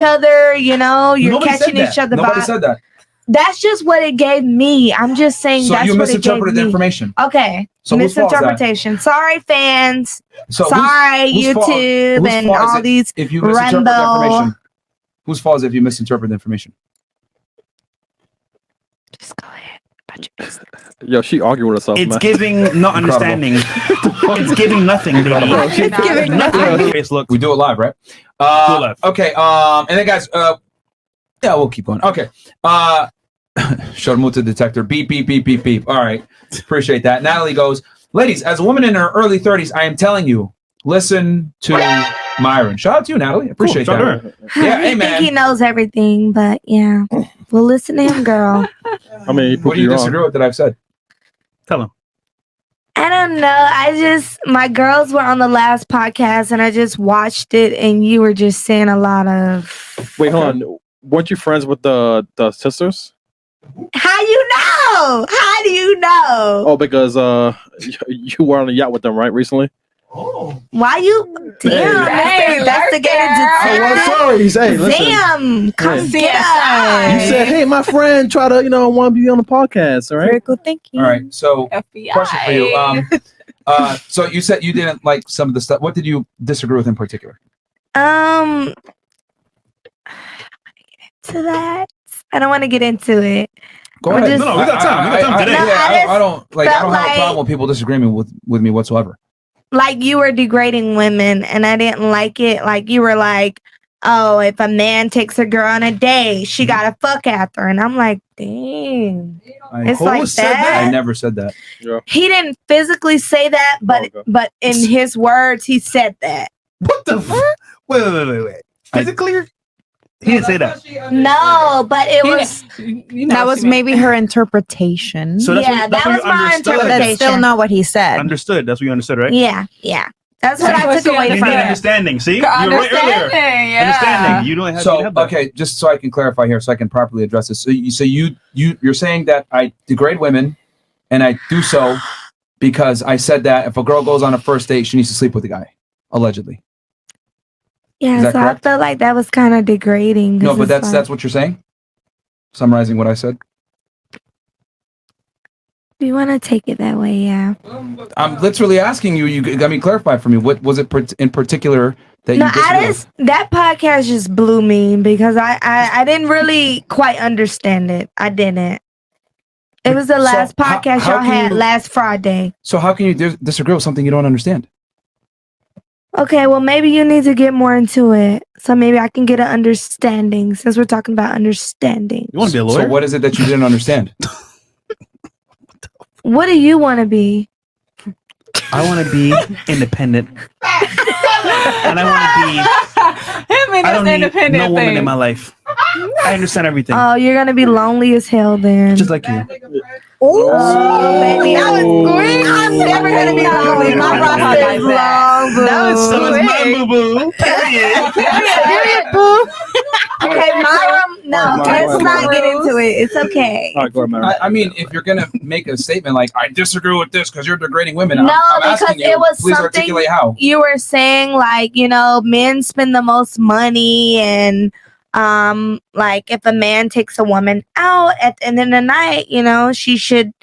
other, you're Nobody catching each other. Nobody said that. That's just what it gave me. I'm just saying So that's you what it gave misinterpreted the me. information. Okay. So misinterpretation. Sorry, fans. So sorry, whose YouTube whose and fault is all it these if you misinterpret the Rumble. information? Whose fault is it if you misinterpret the information? Just go ahead. Yo, she arguing with herself. It's man. giving not understanding. It's giving nothing, baby. It's giving nothing. Face look. We do it live, right? Do it live. Okay. And then guys, yeah, we'll keep going. Okay. Sharmuta detector. Beep, beep, beep, beep, beep. All right. Appreciate that. Natalie goes, ladies, as a woman in her early 30s, I am telling you, listen to Myron. Shout out to you, Natalie. Appreciate Cool, that. Yeah, hey, I man. think he knows everything, but yeah. We'll listen to him, girl. I mean, what do you disagree with that I've said? Tell him. I don't know. My girls were on the last podcast and I just watched it and you were just saying a lot of. Wait, hold on. Weren't you friends with the sisters? How you know? How do you know? Oh, because you were on a yacht with them, right, recently? Oh. Why you? Damn, Hey, investigator Oh, well, sorry. Hey, listen. Damn, come Hey. get us. You said, hey, my friend, try to, want to be on the podcast, all right? Critical thinking. All right. So, FBI. question for you. So you said you didn't like some of the stuff. What did you disagree with in particular? To that, I don't want to get into it. Go I'm ahead. just- No, we got time. We got time today. I don't like. I felt don't have a problem like- with people disagreeing with me whatsoever. Like you were degrading women, and I didn't like it. Like you were like, "Oh, if a man takes a girl on a date, she gotta fuck after," and I'm like, "Dang." It's like that. I never said that. Yeah. He didn't physically say that, but okay. but in his words, he said that. What the? Wait. Physically? He didn't say that. No, but it was. That was maybe her interpretation. So that's Yeah, what, that's that what was you my understood. But that's interpretation. still not what he said. Understood. That's what you understood, right? Yeah. That's what I took away You from need it. understanding. See, you were right earlier. Understanding. You don't have to have that. Okay, just so I can clarify here, so I can properly address this. So you're saying that I degrade women, and I do so because I said that if a girl goes on a first date, she needs to sleep with the guy, allegedly. Yeah, Is that so correct? I felt like that was kind of degrading. 'cause No, but it's that's like, that's what you're saying. Summarizing what I said. Do you want to take it that way? Yeah. I'm literally asking you. You got me clarify for me. What was it in particular that No, you disagree with? that podcast just blew me because I didn't really quite understand it. I didn't. It was the So last how podcast y'all can had you- last Friday. So how can you disagree with something you don't understand? Okay, well maybe you need to get more into it, so maybe I can get an understanding. Since we're talking about understanding, You want to be a lawyer? So what is it that you didn't understand? what do you want to be? I want to be independent, and I want to be. Him and I his don't need independent no woman thing. in my life. I understand everything, Oh, you're gonna be lonely as hell then. just like you. Oh, baby, I was green. I'm never gonna be lonely. My roster is long, boo. That was So is my boo boo. Period, boo. Okay, Myron, no, let's not get into it. It's okay. All right, go ahead, Myron. I mean, if you're gonna make a statement like I disagree with this because you're degrading women, No, I'm because asking you, it was please something articulate how. you were saying, like, men spend the most money, and like if a man takes a woman out at the end of the night, she should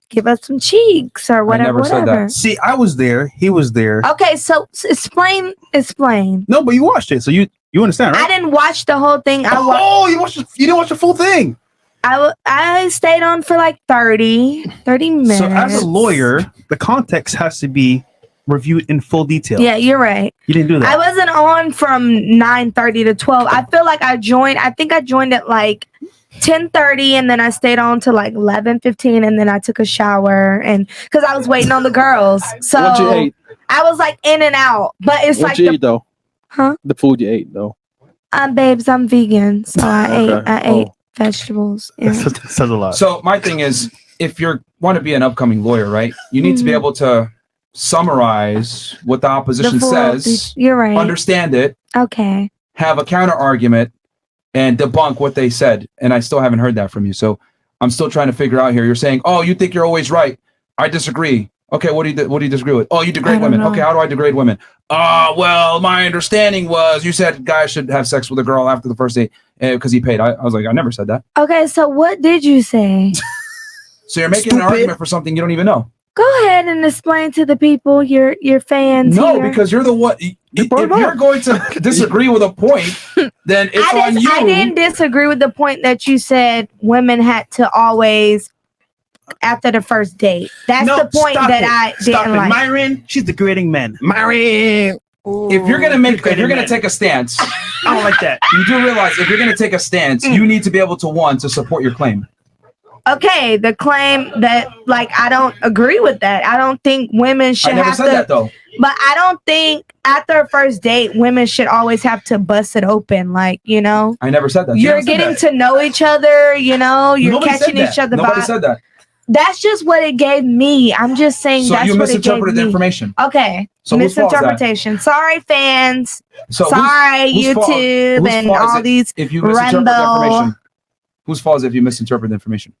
give us some cheeks or whatever. never said that. whatever. See, I was there. He was there. Okay, so explain. No, but you watched it, so you understand, I right? didn't watch the whole thing. Oh, you didn't watch the full thing. I stayed on for like 30 minutes. So as a lawyer, the context has to be reviewed in full detail. Yeah, you're right. You didn't do that. I wasn't on from 9:30 to 12. I feel like I think I joined at like 10:30, and then I stayed on to like 11:15, and then I took a shower, and because I was waiting on the girls. So What you ate? I was like in and out. But it's What like you eat, though? Huh? The food you ate, though. Babes, I'm vegan, so I Okay. ate vegetables. Yeah. That says a lot. So my thing is, if you want to be an upcoming lawyer, right, you need to be able to summarize what the opposition says, You're right. understand it, Okay. have a counter argument, and debunk what they said. And I still haven't heard that from you. So I'm still trying to figure out here. You're saying, oh, you think you're always right. I disagree. Okay, what do you disagree with? Oh, you degrade I don't women. know. Okay, how do I degrade women? Well, my understanding was you said guys should have sex with a girl after the first date because he paid. I was like, I never said that. Okay, so what did you say? So you're making an argument for something you don't even know. Go ahead and explain to the people, your fans. No, here. because you're the one. If you're going to disagree with a point, then it's on you. I didn't disagree with the point that you said women had to always after the first date. That's the point that I didn't like. Myron, she's degrading men. Myron. If you're gonna take a stance, I don't like that. You do realize if you're gonna take a stance, you need to be able to support your claim. Okay, the claim that I don't agree with that. I don't think women should I never have said to. that though. But I don't think after a first date, women should always have to bust it open. I never said that. You're getting to know each other. You're Nobody catching said each other. Nobody said that. That's just what it gave me. I'm just saying So that's you what it gave misinterpreted the me. information. Okay. So whose fault is that? Misinterpretation. Sorry, fans. So Sorry, whose fault- YouTube whose and fault is all it these if you misinterpret the Rumble. information? Whose fault is it if you misinterpret the information?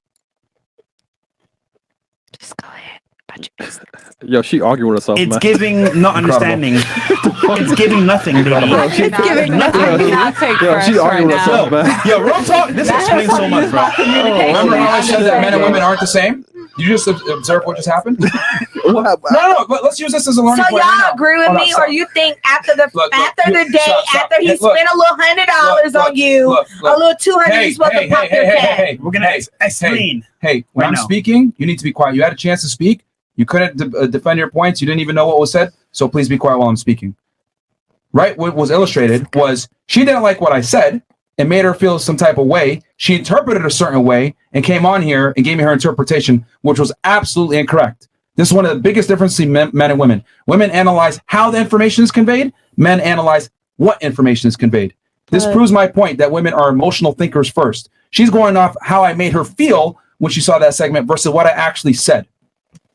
Just go ahead. About your business. Yo, she arguing with herself. It's man. giving not understanding. It's giving nothing, baby. It's giving I cannot take Yo, fresh she right arguing with now. herself, man. Yo, real talk. This explains so much, bro. Remember how I said that men and women aren't the same? You just observe what just happened? What happened? No, but let's use this as a learning So point right y'all now. agree with Hold on, me, stop. or you think after the Look, date, stop. after he Hey, look. spent a little $100 Look, on you, look. a little $200 you supposed to pop your cat? We're gonna explain. Hey, when Right I'm now. speaking, you need to be quiet. You had a chance to speak. You couldn't defend your points. You didn't even know what was said. So please be quiet while I'm speaking. Right? What was illustrated was she didn't like what I said and made her feel some type of way. She interpreted a certain way and came on here and gave me her interpretation, which was absolutely incorrect. This is one of the biggest differences between men and women. Women analyze how the information is conveyed. Men analyze what information is conveyed. This proves my point that women are emotional thinkers first. She's going off how I made her feel when she saw that segment versus what I actually said.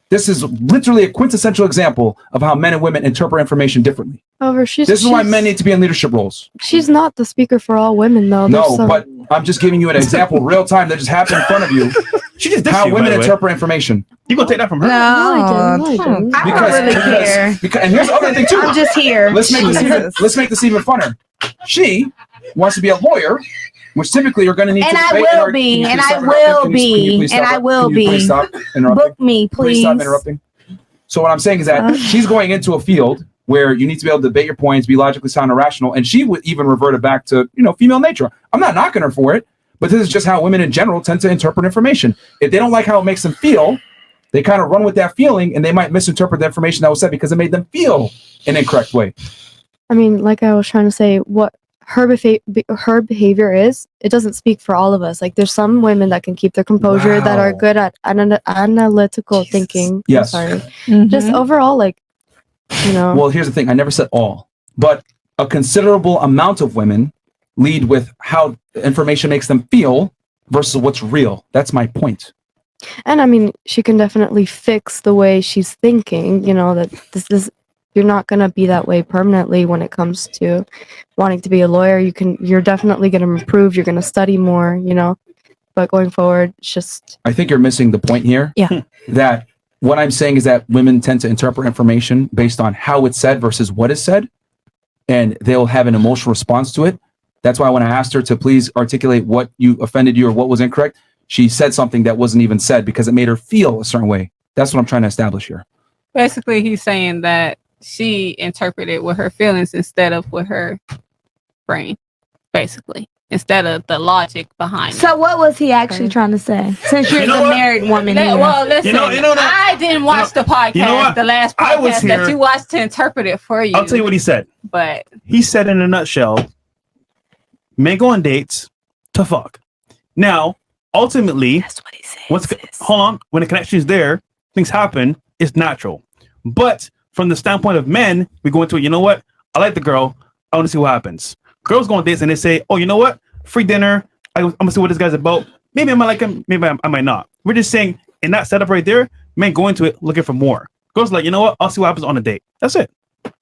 This is literally a quintessential example of how men and women interpret information differently. However, This is why men need to be in leadership roles. She's not the speaker for all women, though. There's No, some- but I'm just giving you an example real time that just happened in front of you. She just dissed How you, by women the way. interpret information. You gonna take that from her? No, I didn't. I don't really care. Because and here's the other thing too. I'm just here. Let's make this even funner. She wants to be a lawyer, which typically you're going to need And to I debate. will be, and I will be, and I will be. Please stop interrupting. Book me, Please please. stop interrupting. So what I'm saying is that she's going into a field where you need to be able to debate your points, be logically sound and rational, and she would even revert it back to female nature. I'm not knocking her for it, but this is just how women in general tend to interpret information. If they don't like how it makes them feel, they kind of run with that feeling, and they might misinterpret the information that was said because it made them feel an incorrect way. I mean, like I was trying to say, what her behavior is, it doesn't speak for all of us. Like, there's some women that can keep their composure, that are Wow. good at analytical thinking. Yes. I'm sorry. Just overall, Well, here's the thing. I never said all, but a considerable amount of women lead with how information makes them feel versus what's real. That's my point. And I mean, she can definitely fix the way she's thinking, that you're not going to be that way permanently when it comes to wanting to be a lawyer. You're definitely going to improve. You're going to study more, but going forward, it's just. I think you're missing the point here. Yeah. That what I'm saying is that women tend to interpret information based on how it's said versus what is said, and they'll have an emotional response to it. That's why when I asked her to please articulate what offended you or what was incorrect, she said something that wasn't even said because it made her feel a certain way. That's what I'm trying to establish here. Basically, he's saying that she interpreted with her feelings instead of with her brain, basically, instead of the logic behind it. So what was he actually trying to say? Since you're You know the what? married woman here. Well, listen, You know that- I didn't watch the podcast, you know what? the last I was podcast here. that you watched to interpret it for you. I'll tell you what he said. But He said in a nutshell, men go on dates to fuck. Now, ultimately, That's what he said. hold on, when the connection is there, things happen, it's natural. But from the standpoint of men, we go into it, you know what? I like the girl. I want to see what happens. Girls go on dates and they say, oh, you know what? Free dinner. I'm going to see what this guy's about. Maybe I might like him. Maybe I might not. We're just saying in that setup right there, men go into it looking for more. Girls like, you know what? I'll see what happens on a date. That's it.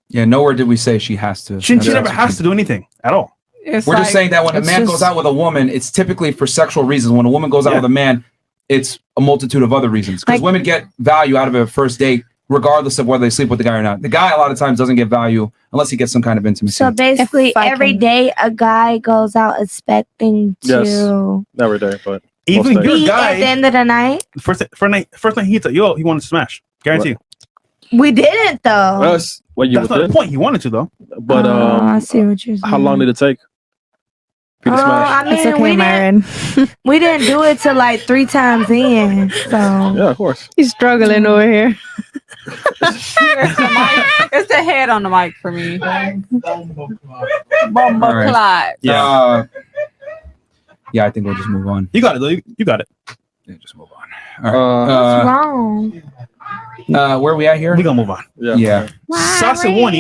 Yeah, nowhere did we say she has to. She never has to do anything at all. it's We're like, just saying that when a man goes out with a woman, it's typically for sexual reasons. When a woman goes out with a man, it's a multitude of other reasons. Because women get value out of a first date regardless of whether they sleep with the guy or not. The guy a lot of times doesn't get value unless he gets some kind of intimacy. So basically, If I every can- day a guy goes out expecting Yes. to Every day, but Even most days. your be guy, at the end of the night. first night he hits he wanted to smash. Guarantee you. We didn't though. Us, well, you That's not did, the point. He wanted to though. but I see what you're saying. how long did it take? For you to smash? I mean, It's okay, Myron. we didn't do it till like 3 times in. So Yeah, of course. He's struggling over here. It's the head on the mic for me. Bomba All right. clot. Yeah. Yeah, I think we'll just move on. You got it, though. You got it. Yeah, just move on. All right. what's wrong? Where are we at here? We're gonna move on. Yeah. Sasha warning.